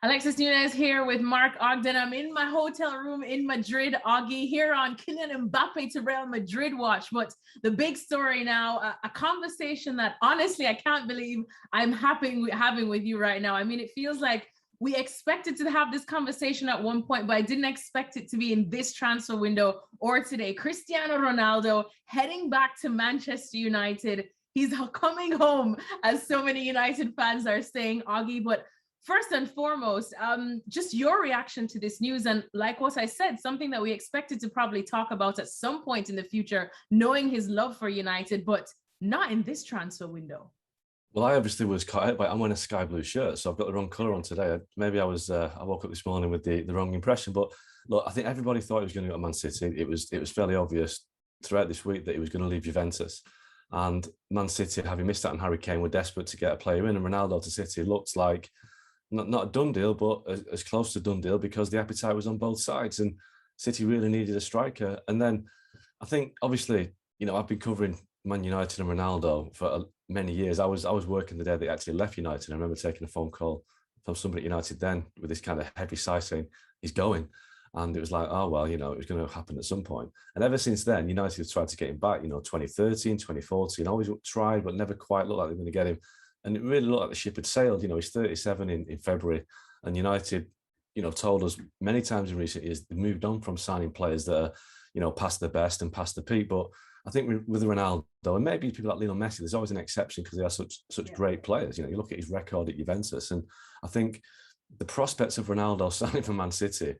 Alexis Nunez here with Mark Ogden. I'm in my hotel room in Madrid, Augie, here on Kylian Mbappe to Real Madrid watch. But the big story now, a conversation that honestly I can't believe I'm having with you right now. I mean, it feels like we expected to have this conversation at one point, but I didn't expect it to be in this transfer window or today. Cristiano Ronaldo heading back to Manchester United. He's coming home, as so many United fans are saying, Augie. But first and foremost, just your reaction to this news. And like what I said, something that we expected to probably talk about at some point in the future, knowing his love for United, but not in this transfer window. Well, I obviously was caught out by, I'm wearing a sky blue shirt, so I've got the wrong colour on today. Maybe I woke up this morning with the wrong impression. But look, I think everybody thought he was going to go to Man City. It was fairly obvious throughout this week that he was going to leave Juventus. And Man City, having missed out on Harry Kane, were desperate to get a player in. And Ronaldo to City looked like not a done deal, but as close to a done deal, because the appetite was on both sides. And City really needed a striker. And then I think, obviously, I've been covering Man United and Ronaldo for many years. I was working the day they actually left United. I remember taking a phone call from somebody at United then with this kind of heavy sigh saying he's going, and it was like, oh well, it was going to happen at some point. And ever since then, United have tried to get him back. 2013, 2014, always tried, but never quite looked like they were going to get him. And it really looked like the ship had sailed. He's 37 in February, and United, told us many times in recent years they've moved on from signing players that are, past the best and past the peak. But I think with Ronaldo, and maybe people like Lionel Messi, there's always an exception because they are such great players. You look at his record at Juventus, and I think the prospects of Ronaldo signing for Man City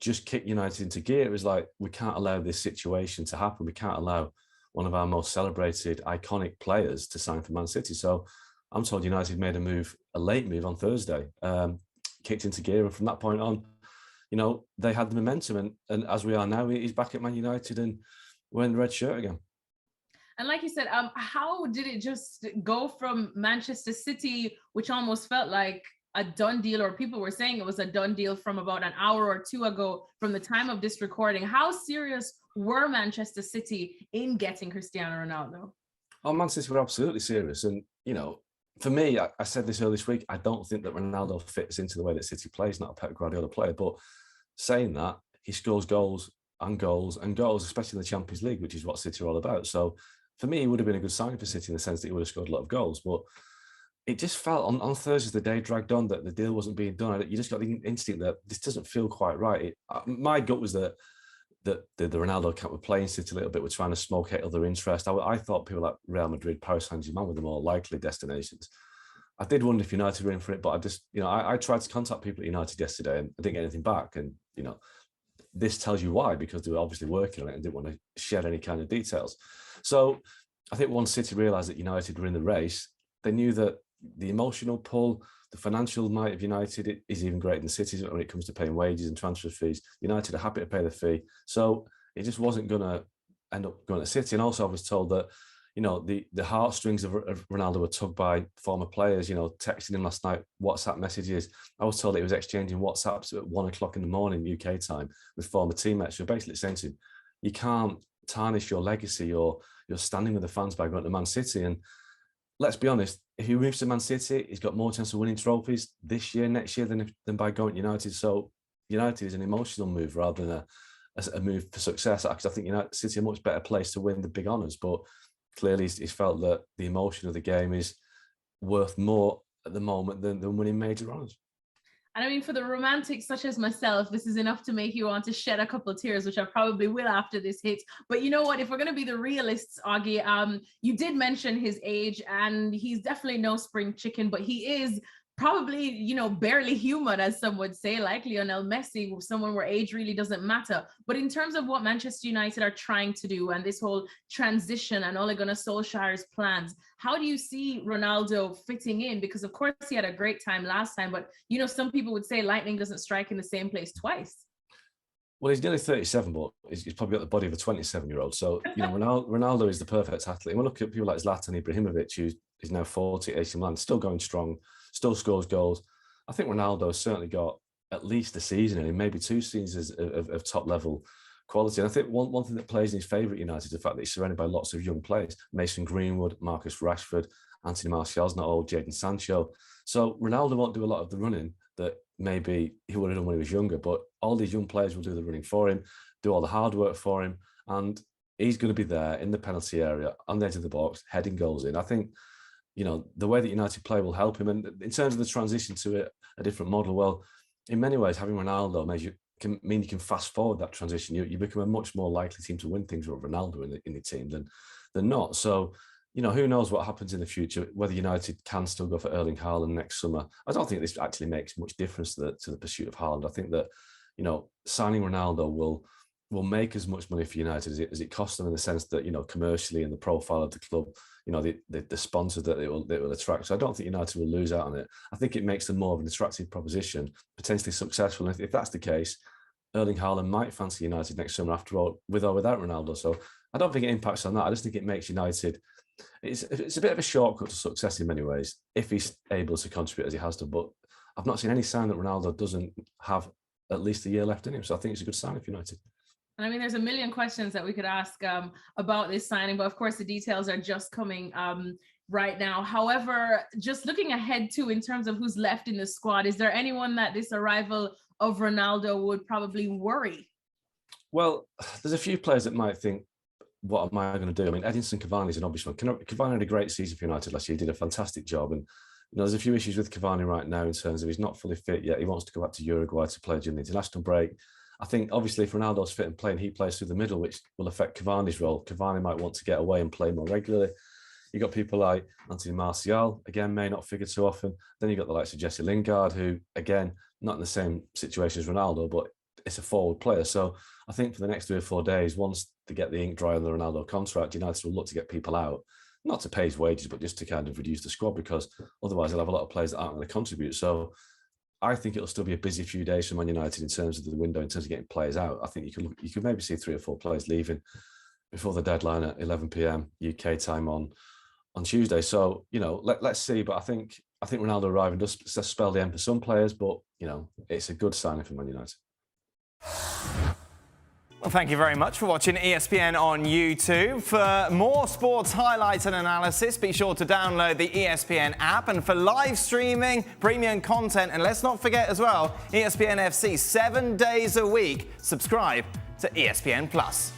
just kicked United into gear. It was like, we can't allow this situation to happen. We can't allow one of our most celebrated, iconic players to sign for Man City. So I'm told United made a late move on Thursday, kicked into gear, and from that point on, they had the momentum. And as we are now, he's back at Man United and wearing the red shirt again. And like you said, how did it just go from Manchester City, which almost felt like a done deal, or people were saying it was a done deal from about an hour or two ago from the time of this recording? How serious were Manchester City in getting Cristiano Ronaldo? Oh, Man City were absolutely serious. And, for me, I said this earlier this week, I don't think that Ronaldo fits into the way that City plays, not a Pep Guardiola player. But saying that, he scores goals and goals and goals, especially in the Champions League, which is what City are all about. So for me, he would have been a good signing for City in the sense that he would have scored a lot of goals. But it just felt on Thursday, the day dragged on, that the deal wasn't being done. You just got the instinct that this doesn't feel quite right. My gut was that the Ronaldo camp were playing City a little bit, were trying to smoke out other interest. I thought people like Real Madrid, Paris Saint-Germain were the more likely destinations. I did wonder if United were in for it, but I just, I tried to contact people at United yesterday and I didn't get anything back. And, this tells you why, because they were obviously working on it and didn't want to share any kind of details. So I think once City realised that United were in the race, they knew that the emotional pull, the financial might of United is even greater than City's when it comes to paying wages and transfer fees. United are happy to pay the fee. So it just wasn't going to end up going to City. And also I was told that, the heartstrings of Ronaldo were tugged by former players, texting him last night, WhatsApp messages. I was told that he was exchanging WhatsApps at 1 o'clock in the morning, UK time, with former teammates. So basically saying to him, you can't tarnish your legacy or your standing with the fans by going to Man City. And let's be honest, if he moves to Man City, he's got more chance of winning trophies this year, next year, than by going to United. So United is an emotional move rather than a move for success. Because I think United City are a much better place to win the big honours. But clearly he's felt that the emotion of the game is worth more at the moment than winning major honours. And I mean, for the romantics such as myself, this is enough to make you want to shed a couple of tears, which I probably will after this hit. But you know what? If we're going to be the realists, Augie, you did mention his age, and he's definitely no spring chicken, but he is probably, barely human, as some would say, like Lionel Messi, someone where age really doesn't matter. But in terms of what Manchester United are trying to do and this whole transition and Ole Gunnar Solskjaer's plans, how do you see Ronaldo fitting in? Because of course he had a great time last time, but some people would say lightning doesn't strike in the same place twice. Well, he's nearly 37, but he's probably got the body of a 27-year-old. So, Ronaldo is the perfect athlete. And we look at people like Zlatan Ibrahimovic, who is now 40 at AC Milan, still going strong, still scores goals. I think Ronaldo has certainly got at least a season in him, maybe 2 seasons of top-level quality. And I think one thing that plays in his favour at United is the fact that he's surrounded by lots of young players. Mason Greenwood, Marcus Rashford, Anthony Martial's not old, Jadon Sancho. So Ronaldo won't do a lot of the running, that maybe he would have done when he was younger. But all these young players will do the running for him, do all the hard work for him, and he's going to be there in the penalty area, on the edge of the box, heading goals in. I think, the way that United play will help him. And in terms of the transition to a different model, well, in many ways, having Ronaldo can mean you can fast forward that transition. You become a much more likely team to win things with Ronaldo in the team than not. So, who knows what happens in the future, whether United can still go for Erling Haaland next summer. I don't think this actually makes much difference to the pursuit of Haaland. I think that, signing Ronaldo will make as much money for United as it costs them, in the sense that, commercially, and the profile of the club, the sponsors that it will attract. So I don't think United will lose out on it. I think it makes them more of an attractive proposition, potentially successful. And if that's the case, Erling Haaland might fancy United next summer, after all, with or without Ronaldo. So I don't think it impacts on that. I just think it makes United, it's a bit of a shortcut to success in many ways, if he's able to contribute as he has done. But I've not seen any sign that Ronaldo doesn't have at least a year left in him. So I think it's a good sign for United. And I mean, there's a million questions that we could ask about this signing, but of course the details are just coming right now. However, just looking ahead to, in terms of who's left in the squad, is there anyone that this arrival of Ronaldo would probably worry? Well, there's a few players that might think, what am I going to do? I mean, Edinson Cavani is an obvious one. Cavani had a great season for United last year. He did a fantastic job. And there's a few issues with Cavani right now, in terms of he's not fully fit yet. He wants to go back to Uruguay to play during the international break. I think, obviously, if Ronaldo's fit and playing, he plays through the middle, which will affect Cavani's role. Cavani might want to get away and play more regularly. You've got people like Anthony Martial, again, may not figure too often. Then you've got the likes of Jesse Lingard, who, again, not in the same situation as Ronaldo, but it's a forward player. So I think for the next 3 or 4 days, once they get the ink dry on the Ronaldo contract, United will look to get people out, not to pay his wages, but just to kind of reduce the squad, because otherwise they'll have a lot of players that aren't going to contribute. So I think it'll still be a busy few days for Man United in terms of the window, in terms of getting players out. I think you could maybe see 3 or 4 players leaving before the deadline at 11 p.m. UK time on Tuesday. So, let's see. But I think Ronaldo arriving does spell the end for some players, but, it's a good signing for Man United. Well, thank you very much for watching ESPN on YouTube. For more sports highlights and analysis, be sure to download the ESPN app. And for live streaming, premium content, and let's not forget as well, ESPN FC 7 days a week. Subscribe to ESPN Plus.